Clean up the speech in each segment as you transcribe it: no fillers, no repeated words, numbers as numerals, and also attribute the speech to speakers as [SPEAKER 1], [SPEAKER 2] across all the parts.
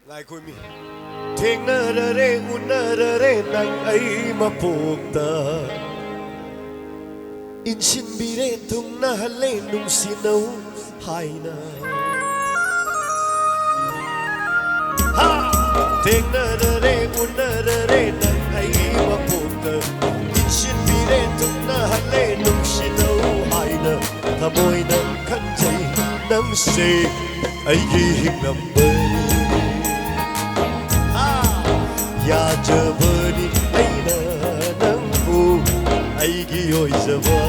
[SPEAKER 1] Ngài khôi mi Thêng nơ rơ rê u nơ rơ rê nang ấy mà buộc ta In xin bi rê tung na hân lê nung xin nấu hai na Thêng nơ rơ rê u nơ rơ rê nang ấy mà buộc ta In xin bi rê tung na hân lê nung xin nấu hai na Thà môi nang khăn chay nang xê ấy ghi hình nằm bơi Yajabani aina nambu aigi oizava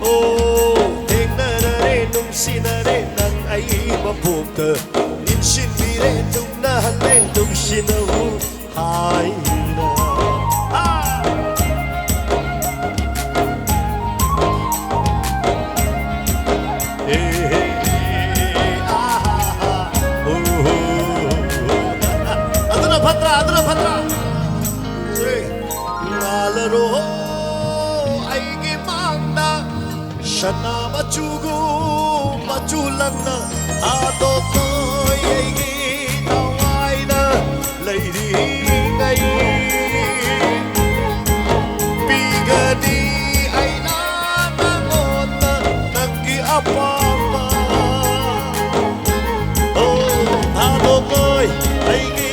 [SPEAKER 1] Oh tenare nung sinare nang ai mapukta Inshin mire tung na hale nung sinahu haina Adra Patra Nalaro aigi mangna Shana machugu machulanna Ato koi aigi tawaina Lady ngai Bigadi aina nangota Nagi apama Oh ato koi aigi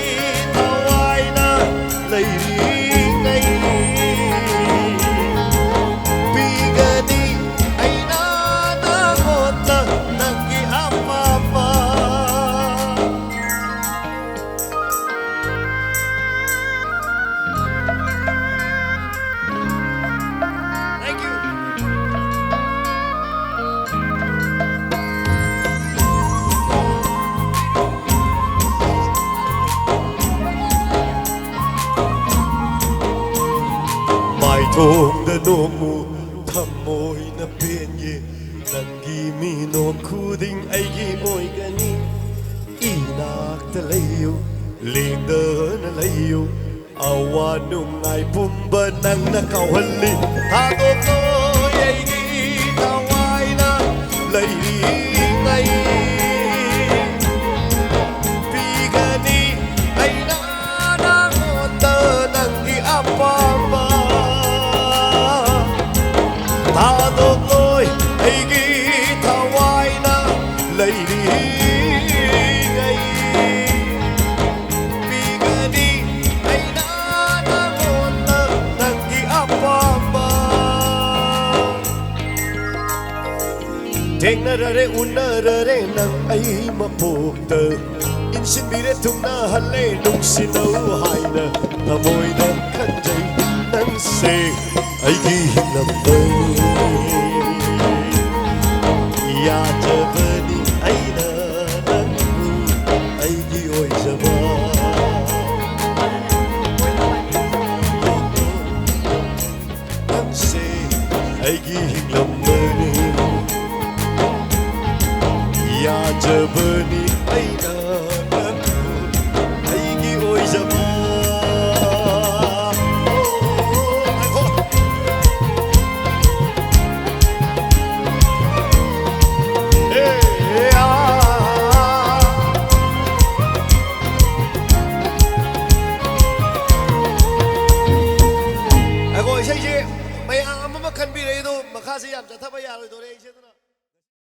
[SPEAKER 1] Thong da nomu thamoi na penye nangi mi nom khuding aigi moi gani inak ta layo ling da na layo awanum ngai pumba nang na kawali ha to to aigi tawai na lai ngai pigani ai na na ta nangi apa Thêng nơ rơ rê u nơ rơ rê nang ấy mà buộc tờ In xin bi rê tung na hân lê nung xin nấu hai nơ Thà môi nang khăn chay nang xê ấy ghi hình nằm bơi Ya chơ vơ đi ấy nơ nang u ấy ghi ôi chơ vơ Nang xê ấy ghi hình nằm bơi Yajabani aina